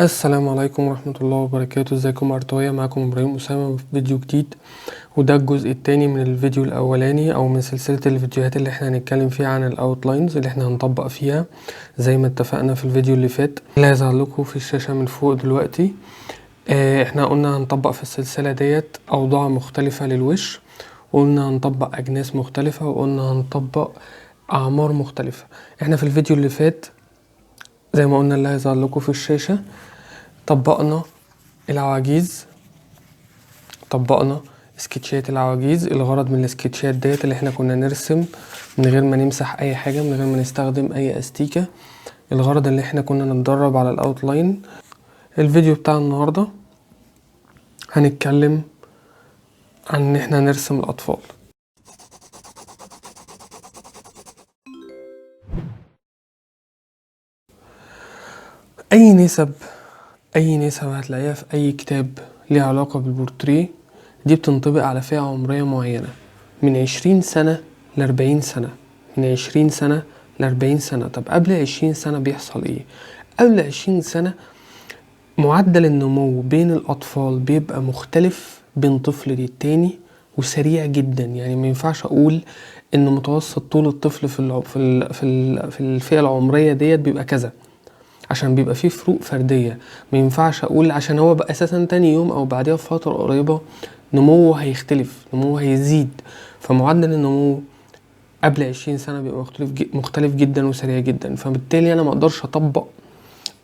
السلام عليكم ورحمة الله وبركاته. ازيكم ارتوية؟ معكم ابراهيم اسامة في فيديو جديد، وده الجزء التاني من الفيديو الاولاني او من سلسلة الفيديوهات اللي احنا هنتكلم فيها عن الاوتلاينز اللي احنا هنطبق فيها زي ما اتفقنا في الفيديو اللي فات اللي هيظهر لكم في الشاشة من فوق دلوقتي. احنا قلنا هنطبق في السلسلة ديت اوضاع مختلفة للوش، وقلنا هنطبق اجناس مختلفة، وقلنا هنطبق اعمار مختلفة. احنا في الفيديو اللي فات زي ما قلنا اللي هيظهر لكم في الشاشة طبقنا العواجيز، طبقنا سكتشات العواجيز. الغرض من السكتشات ديت اللي احنا كنا نرسم من غير ما نمسح اي حاجة، من غير ما نستخدم اي استيكة. الغرض اللي احنا كنا نتدرب على الاوتلاين. الفيديو بتاع النهاردة هنتكلم عن ان احنا نرسم الاطفال. اي نسب هتلاقيها في اي كتاب ليه علاقة بالبورتريه دي بتنطبق على فئة عمرية معينة من 20 سنة ل40 سنة، من 20 سنة ل40 سنة. طب قبل 20 سنة بيحصل ايه؟ قبل 20 سنة معدل النمو بين الأطفال بيبقى مختلف بين طفل للتاني وسريع جدا. يعني ما ينفعش أقول إن متوسط طول الطفل في الفئة العمرية ديت بيبقى كذا، عشان بيبقى فيه فروق فردية. ما ينفعش أقول عشان هو بقى أساسا تاني يوم أو بعدها بفترة قريبة نموه هيختلف، نموه هيزيد. فمعدل النمو قبل 20 سنة بيبقى مختلف جدا وسريع جدا. فبالتالي أنا مقدرش أطبق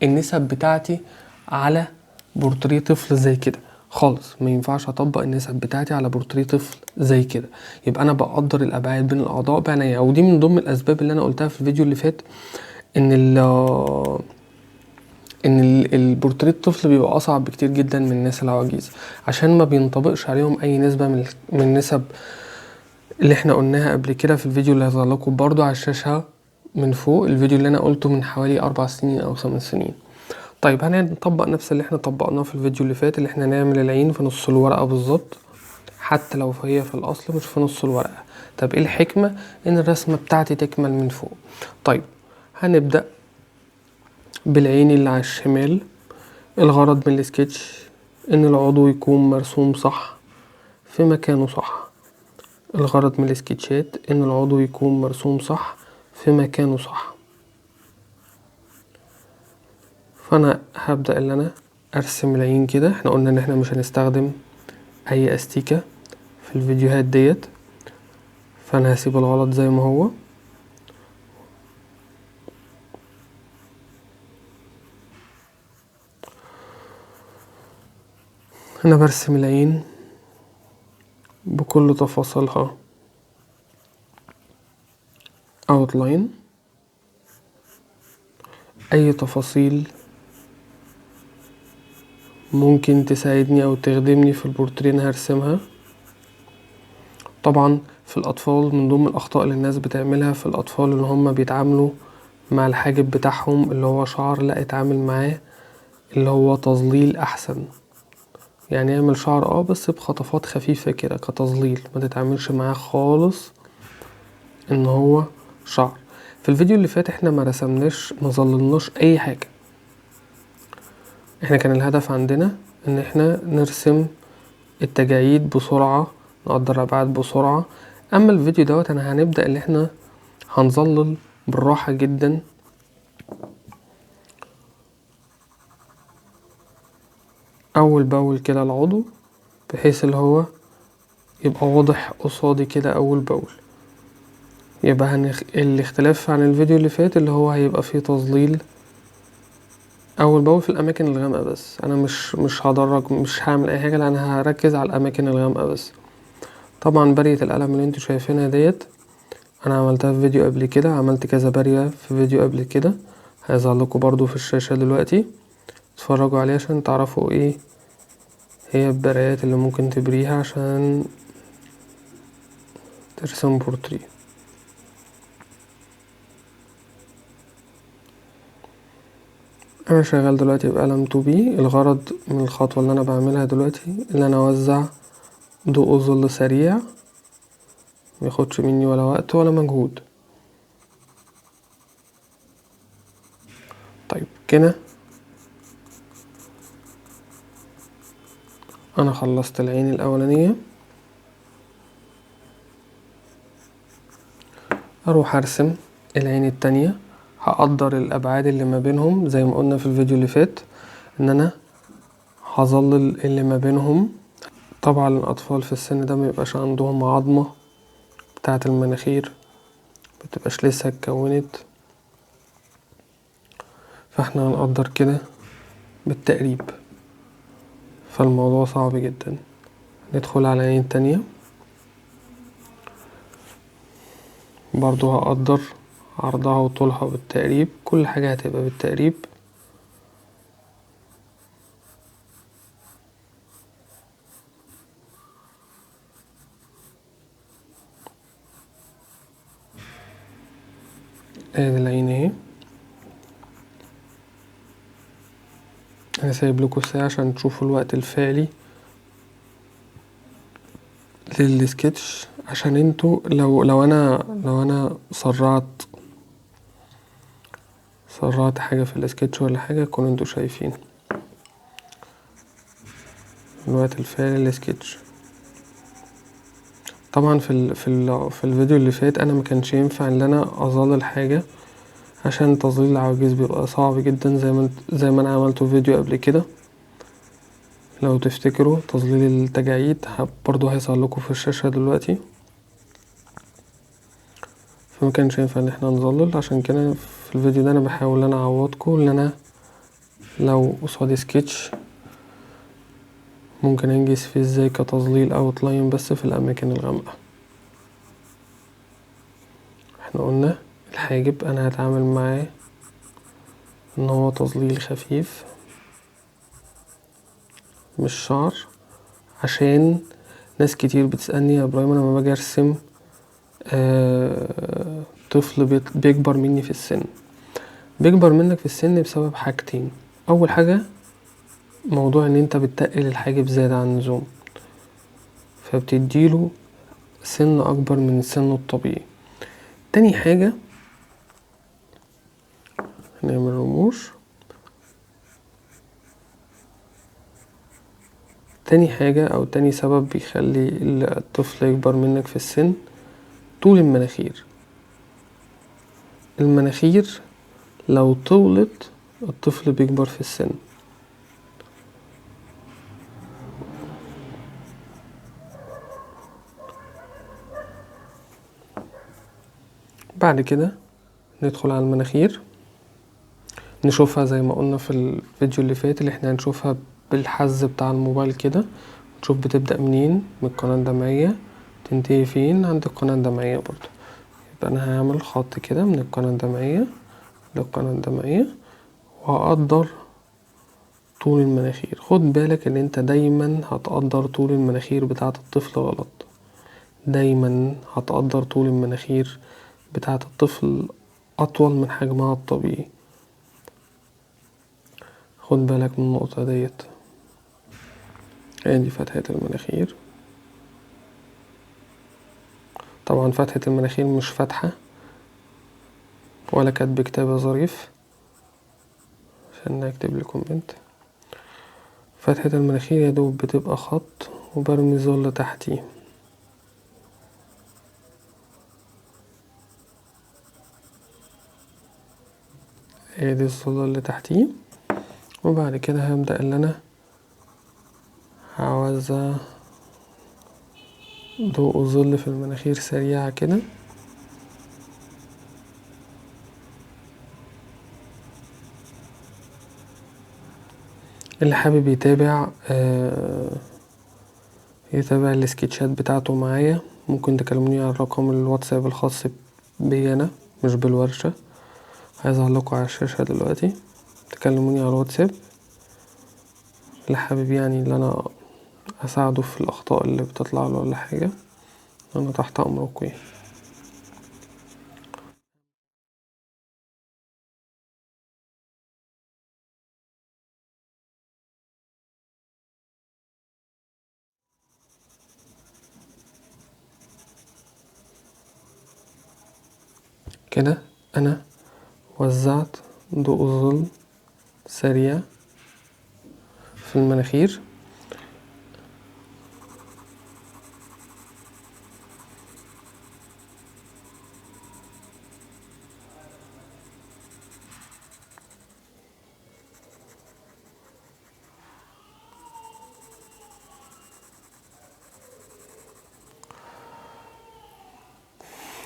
النسب بتاعتي على بورتريه طفل زي كده خالص. ما ينفعش اطبق النسب بتاعتي على بورتريه طفل زي كده. يبقى انا بقدر الابعاد بين الاعضاء بعناية، ودي من ضمن الاسباب اللي انا قلتها في الفيديو اللي فات ان البورتريه الطفل بيبقى اصعب بكتير جدا من الناس العواجيز، عشان ما بينطبقش عليهم اي نسبة من النسب اللي احنا قلناها قبل كده في الفيديو اللي هيظهر لكم برضو على الشاشة من فوق، الفيديو اللي انا قلته من حوالي 4 سنين او 5 سنين. طيب هنطبق نفس اللي احنا طبقناه في الفيديو اللي فات، اللي احنا نعمل العين في نص الورقة بالظبط، حتى لو هي في الاصل مش في نص الورقة. طب ايه الحكمة؟ ان الرسمة بتاعتي تكمل من فوق. طيب هنبدأ بالعين اللي على الشمال. الغرض من السكتش ان العضو يكون مرسوم صح في مكانه صح. الغرض من السكتشات ان العضو يكون مرسوم صح في مكانه صح. فانا هبدأ ان انا ارسم العين كده. احنا قلنا ان احنا مش هنستخدم اي استيكة في الفيديوهات ديت، فانا هسيب الغلط زي ما هو. انا برسم العين بكل تفاصيلها اوتلاين. اي تفاصيل ممكن تساعدني او تخدمني في البورتريه انا هرسمها. طبعا في الاطفال من ضمن الاخطاء اللي الناس بتعملها في الاطفال اللي هم بيتعاملوا مع الحاجب بتاعهم اللي هو شعر، لا اتعامل معاه اللي هو تظليل احسن. يعني اعمل شعر بس بخطفات خفيفة كده كتظليل، ما تتعاملش معاه خالص ان هو شعر. في الفيديو اللي فات احنا ما رسمناش، ما ظللناش اي حاجة. احنا كان الهدف عندنا ان احنا نرسم التجاعيد بسرعة، نقدر الابعاد بسرعة. اما الفيديو دوت انا هنبدأ ان احنا هنظلل بالراحة جدا، اول باول كده العضو، بحيث اللي هو يبقى واضح قصادي كده اول باول. يبقى الاختلاف عن الفيديو اللي فات اللي هو هيبقى فيه تظليل اول باول في الاماكن الغامقة بس. انا مش هدرج، مش هعمل اي حاجة، لان هركز على الاماكن الغامقة بس. طبعا برية القلم اللي انتوا شايفينها ديت انا عملتها في فيديو قبل كده، عملت كذا برية في فيديو قبل كده هيظهر لكم برضو في الشاشة دلوقتي. اتفرجوا عليه عشان تعرفوا ايه هي البريات اللي ممكن تبريها عشان ترسم بورتريه. انا شغال دلوقتي بقلم 2B. الغرض من الخطوة اللي انا بعملها دلوقتي ان انا اوزع ضوء ظل سريع، مياخدش مني ولا وقت ولا مجهود. طيب كده انا خلصت العين الاولانية، اروح ارسم العين التانية. هقدر الابعاد اللي ما بينهم زي ما قلنا في الفيديو اللي فات، ان انا هظلل اللي ما بينهم. طبعا الاطفال في السن ده ميبقاش عندهم عظمة بتاعة المناخير، متبقاش لسه اتكونت، فاحنا هنقدر كده بالتقريب، فالموضوع صعب جدا. ندخل على عين تانية، برضو هقدر عرضها وطولها بالتقريب، كل حاجة هتبقى بالتقريب. ادي العين اهي. انا سايب لكم ساعة عشان تشوفوا الوقت الفعلي للسكتش، عشان انتوا لو انا سرعت حاجة في السكتش ولا حاجة كونوا انتوا شايفين الوقت الفعلي للسكتش. طبعا في الفيديو اللي فات انا ما كانش ينفع ان انا اظلل حاجة، عشان تظليل العواجيز بيبقى صعب جدا زي ما انا عملته فيديو قبل كده. لو تفتكروا تظليل التجاعيد برضو هيظهر لكم في الشاشة دلوقتي، فما كانش ينفع ان احنا نظلل. عشان كده في الفيديو ده انا بحاول ان انا اعوضكم، ان انا لو قصادي سكتش ممكن انجز فيه ازاي كتظليل او تلاين بس في الاماكن الغامقة. احنا قلنا الحاجب انا هتعامل معاه ان هو تظليل خفيف مش شعر، عشان ناس كتير بتسألني يا ابراهيم انا لما باجي ارسم طفل بيكبر مني في السن. بيكبر منك في السن بسبب حاجتين. اول حاجة موضوع ان انت بتتقل الحاجب زيادة عن اللزوم، فبتديله سن اكبر من السن الطبيعي. تاني حاجة هنعمل رموش. تاني حاجة او تاني سبب بيخلي الطفل يكبر منك في السن طول المناخير. المناخير لو طولت الطفل بيكبر في السن. بعد كده ندخل على المناخير، نشوفها زي ما قلنا في الفيديو اللي فات، اللي احنا هنشوفها بالحز بتاع الموبايل كده. نشوف بتبدأ منين، من القناة الدمعية تنتهي فين، عند القناة الدمعية برضو. يبقى انا هعمل خط كده من القناة الدمعية للقناة الدمعية، وهقدر طول المناخير. خد بالك ان انت دايما هتقدر طول المناخير بتاعة الطفل غلط، دايما هتقدر طول المناخير بتاعة الطفل اطول من حجمها الطبيعي. خد بالك من النقطة ديت. ادي فتحة المناخير. طبعا فتحة المناخير مش فتحة ولا كاتب كتابة ظريف عشان اكتب لكم كومنت. فتحة المناخير يا دوب بتبقى خط وبرمي ظل تحتيه. ادي الظل اللي تحتيه. وبعد كده هبدأ ان انا هوزع ضوء الظل في المناخير سريعة كده. اللي حابب يتابع السكتشات بتاعته معايا ممكن تكلموني على رقم الواتساب الخاص بي انا مش بالورشة، هيظهر لكم على الشاشة دلوقتي. تكلموني على الواتساب. اللي حابب يعني اللي انا اساعده في الاخطاء اللي بتطلع له ولا حاجة، انا تحت امركم. كده انا وزعت ضوء الظل سريع في المناخير.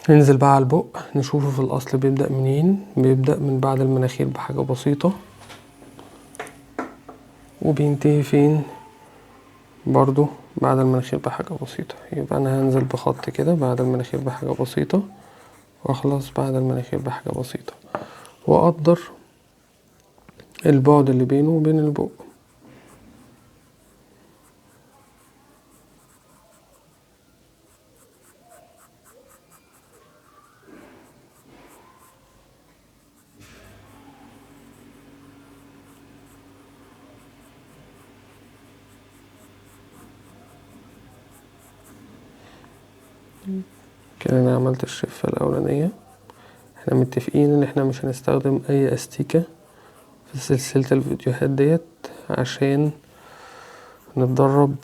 ننزل بقى على البق، نشوفه في الأصل بيبدأ منين. بيبدأ من بعد المناخير بحاجة بسيطة، وبينتهي فين؟ برضو بعد المناخير بحاجة بسيطة. يبقى أنا هنزل بخط كده بعد المناخير بحاجة بسيطة، واخلص بعد المناخير بحاجة بسيطة، وأقدر البعد اللي بينه وبين البق. كده أنا عملت الشفة الأولانية. احنا متفقين ان احنا مش هنستخدم اي استيكة في سلسلة الفيديوهات ديت، عشان نتدرب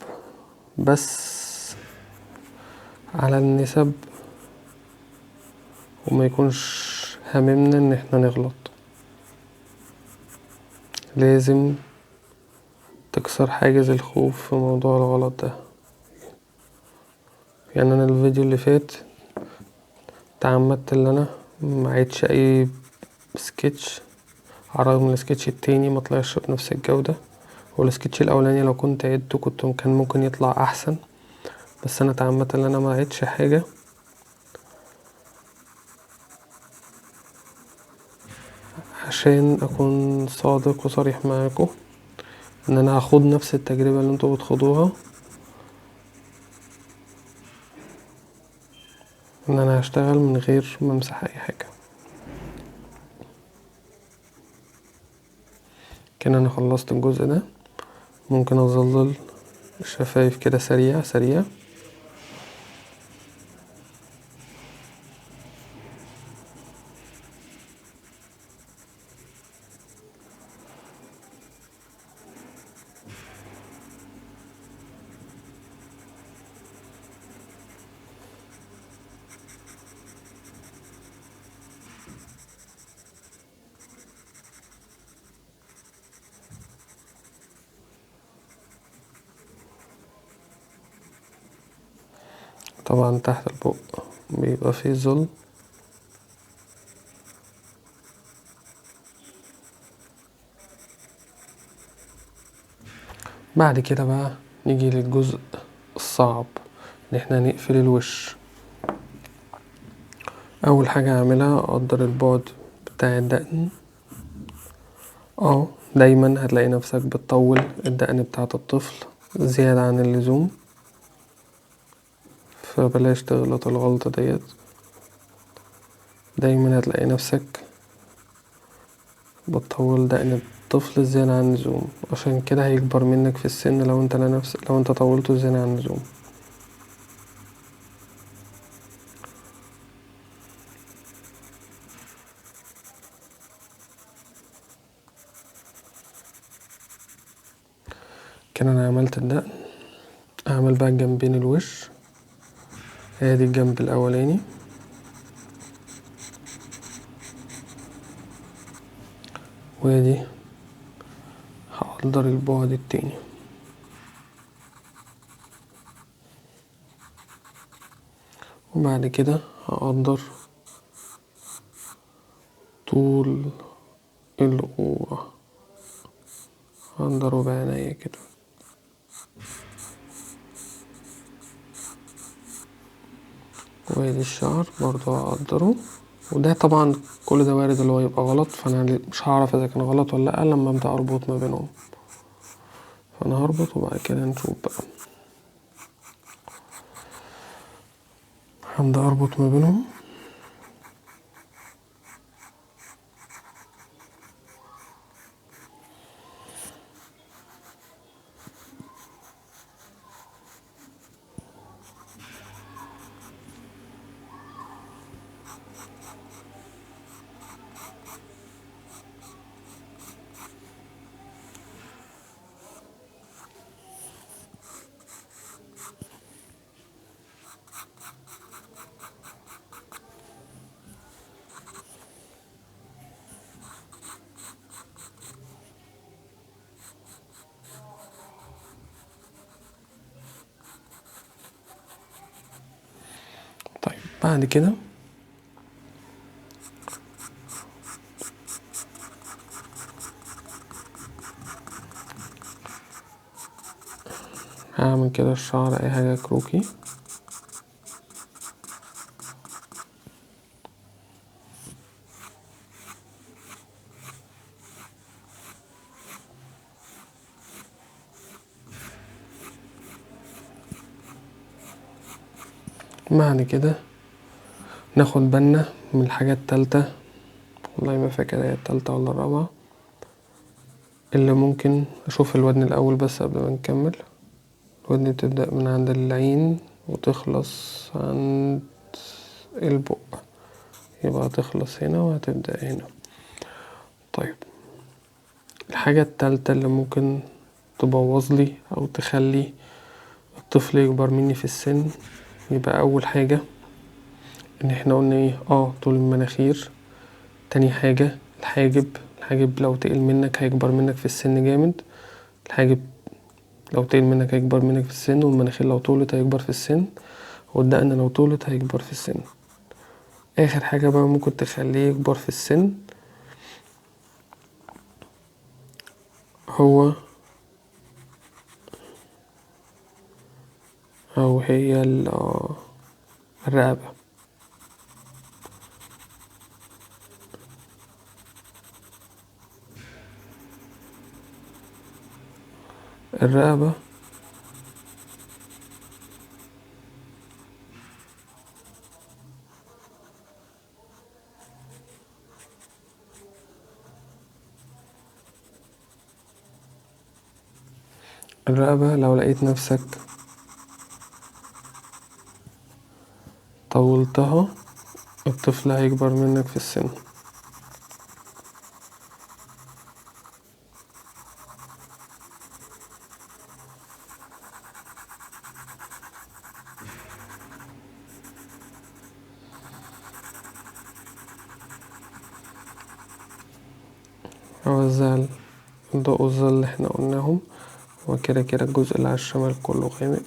بس على النسب، وما يكونش هممنا ان احنا نغلط. لازم تكسر حاجز الخوف في موضوع الغلط ده. يعني انا الفيديو اللي فات تعمدت ان انا ما عيدش اي سكتش، على الرغم من السكتش التاني ما طلعش بنفس الجودة، والسكتش الاولاني لو كنت عدته كان ممكن يطلع احسن. بس انا تعمدت ان انا ما عيدش حاجة، عشان اكون صادق وصريح معاكم ان انا هاخد نفس التجربة اللي انتوا بتخوضوها، ان انا هشتغل من غير ما امسح اي حاجة. كده انا خلصت الجزء ده. ممكن اظلل الشفايف كده سريع سريع. طبعا تحت البق بيبقى فيه ظل. بعد كده بقى نيجي للجزء الصعب، ان احنا نقفل الوش. اول حاجة هعملها اقدر البعد بتاع الدقن. دايما هتلاقي نفسك بتطول الدقن بتاعت الطفل زيادة عن اللزوم، فبلاش تغلط الغلطة ديت. دايما هتلاقي نفسك بتطول دقن الطفل زيادة عن اللزوم، عشان كده هيكبر منك في السن لو انت طولته زيادة عن اللزوم. كده انا عملت الدقن. اعمل بقى جنبين الوش. ادي الجنب الاولاني، وادي هقدر البعد التاني. وبعد كده هقدر طول القوة، هقدره بعناية كده. وادي الشعر برضه هقدره. وده طبعا كل ده وارد اللي هو يبقى غلط، فانا مش هعرف اذا كان غلط ولا لا لما ابدا اربط ما بينهم. فانا هربط وبعد كده نشوف بقى. هبدا اربط ما بينهم. طيب بعد كده هعمل كده الشعر اي حاجة كروكي. بعد كده ناخد بالنا من الحاجة التالتة، والله ما فاكر هي التالتة ولا الرابعة، اللي ممكن اشوف الودن الاول بس قبل ما نكمل. الودن بتبدأ من عند العين وتخلص عند البق، يبقى هتخلص هنا وهتبدأ هنا. طيب الحاجة التالتة اللي ممكن تبوظلي او تخلي الطفل يكبر مني في السن، يبقى اول حاجة ان احنا قلنا ايه، طول المناخير. تاني حاجة الحاجب لو تقل منك هيكبر منك في السن جامد. الحاجب لو تقل منك هيكبر منك في السن، والمناخير لو طولت هيكبر في السن، والدقن لو طولت هيكبر في السن. اخر حاجة بقى ممكن تخليه يكبر في السن هو او هي الرقبة. الرقبة الرقبة لو لقيت نفسك طولتها الطفل هيكبر منك في السن. اوزع الضوء والظل اللي احنا قلناهم، وكده كده الجزء اللي على الشمال كله غامق.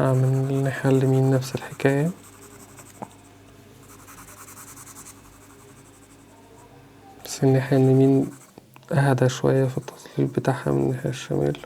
هعمل الناحية اليمين نفس الحكاية، بس الناحية اليمين أهدى شوية في التظليل بتاعها من الناحية الشمال.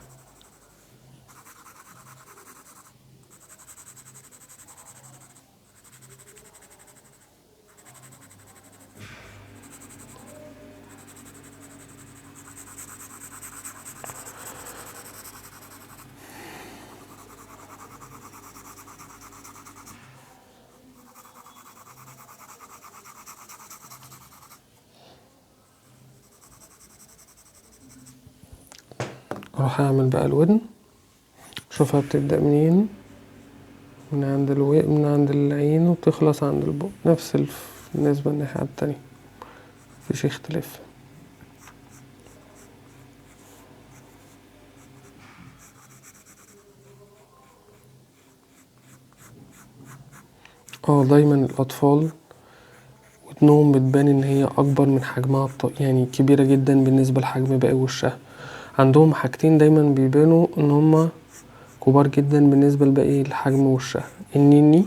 اروح اعمل بقى الودن، شوفها بتبدأ منين، من عند العين وتخلص عند البق، نفس بالنسبة للناحية التانية مفيش اختلاف. دايما الأطفال ودنهم بتبان ان هي اكبر من حجمها يعني كبيرة جدا بالنسبة لحجم باقي وشها. عندهم حاجتين دايما بيبانوا ان هما كبار جدا بالنسبة لباقي الحجم وشها. النني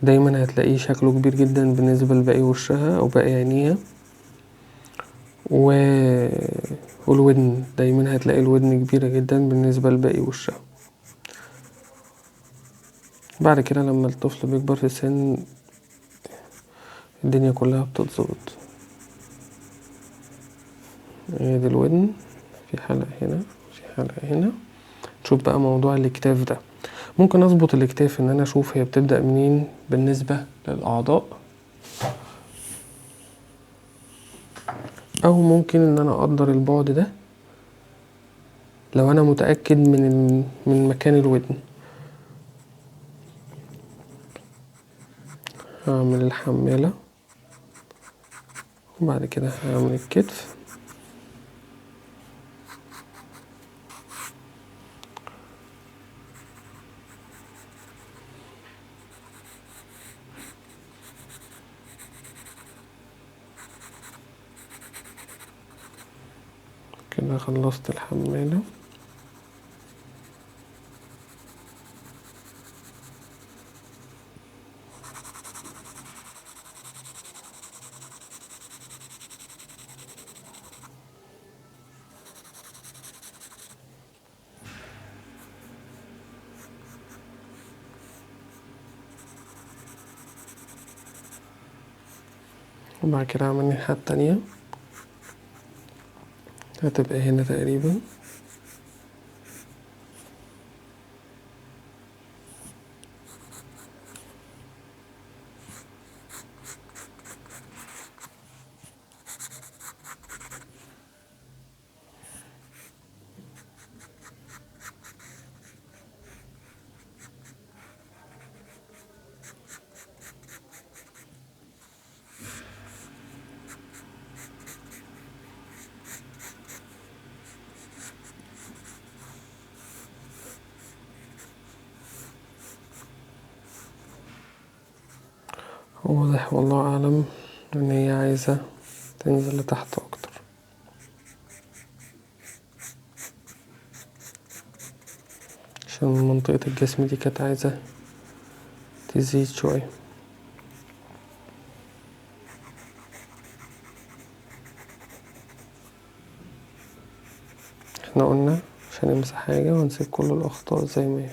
دايما هتلاقيه شكله كبير جدا بالنسبة لباقي وشها او باقي عينيها، والودن دايما هتلاقي الودن كبيرة جدا بالنسبة لباقي وشها. بعد كده لما الطفل بيكبر في السن الدنيا كلها بتتظبط. ادي الودن، في حلقة هنا، في حلقة هنا. نشوف بقى موضوع الاكتاف ده. ممكن اظبط الاكتاف ان انا اشوف هي بتبدأ منين بالنسبة للاعضاء، او ممكن ان انا اقدر البعد ده لو انا متأكد من مكان الودن. هعمل الحمالة وبعد كده هعمل الكتف. كده خلصت الحمالة. وبعد كده هعمل الناحية التانية، هتبقى هنا تقريبا. واضح والله أعلم إن هي عايزة تنزل لتحت أكتر، عشان منطقة الجسم دي كانت عايزة تزيد شوية. احنا قلنا مش هنمسح حاجة ونسيب كل الأخطاء زي ما هي.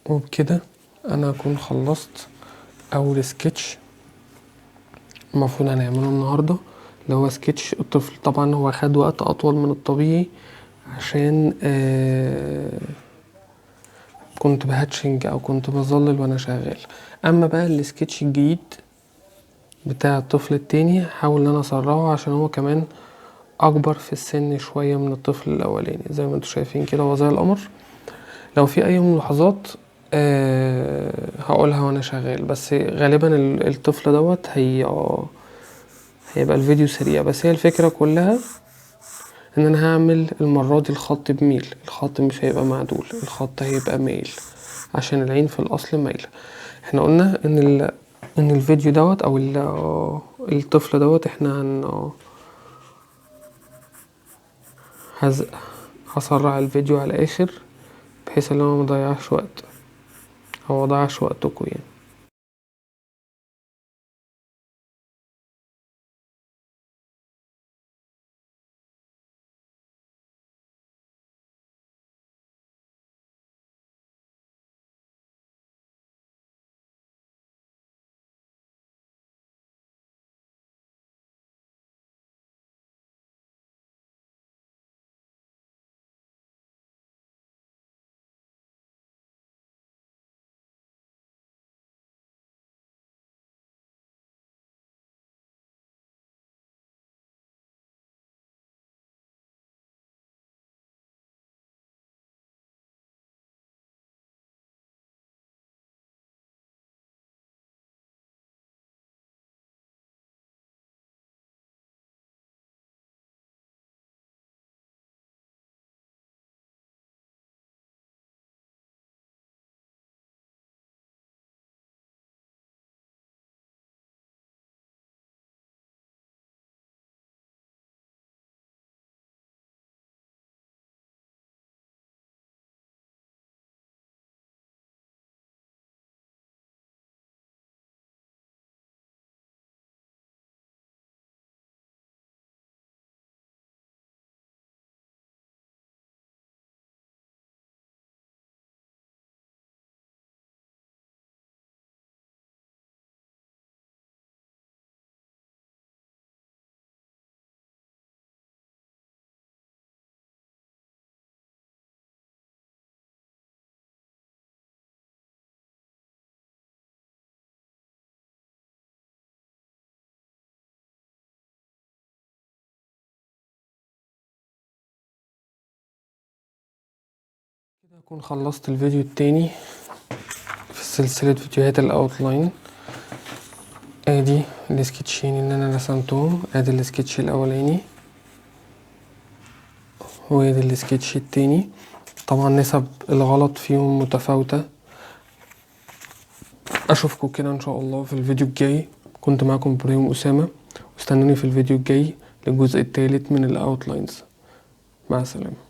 وبكده أنا أكون خلصت أول سكتش المفروض هنعمله النهاردة، اللي هو سكتش الطفل. طبعا هو خد وقت أطول من الطبيعي عشان كنت بهاتشنج أو كنت بظلل وأنا شغال. أما بقى السكتش الجديد بتاع الطفل التاني هحاول ان انا اسرعه عشان هو كمان اكبر في السن شوية من الطفل الاولاني. زي ما انتوا شايفين كده هو زي القمر. لو في اي ملاحظات هقولها وانا شغال، بس غالبا الطفل دوت هيبقى الفيديو سريع. بس هي الفكرة كلها ان انا هعمل المرة دي الخط بميل، الخط مش هيبقى معدول، الخط هيبقى مايل عشان العين في الاصل مايلة. احنا قلنا ان الفيديو دوت او الطفل دوت احنا هسرع الفيديو على الاخر بحيث ان انا مضيعش وقت او مضيعش وقتكم يعني. أكون خلصت الفيديو التاني في سلسلة فيديوهات الاوتلاين. ادي السكتشين اللي انا رسمتهم، ادي السكتش الاولاني وادي السكتش التاني. طبعا نسب الغلط فيهم متفاوتة. اشوفكم كده ان شاء الله في الفيديو الجاي. كنت معكم ابراهيم اسامة، واستنوني في الفيديو الجاي للجزء الثالث من الاوتلاينز. مع السلامة.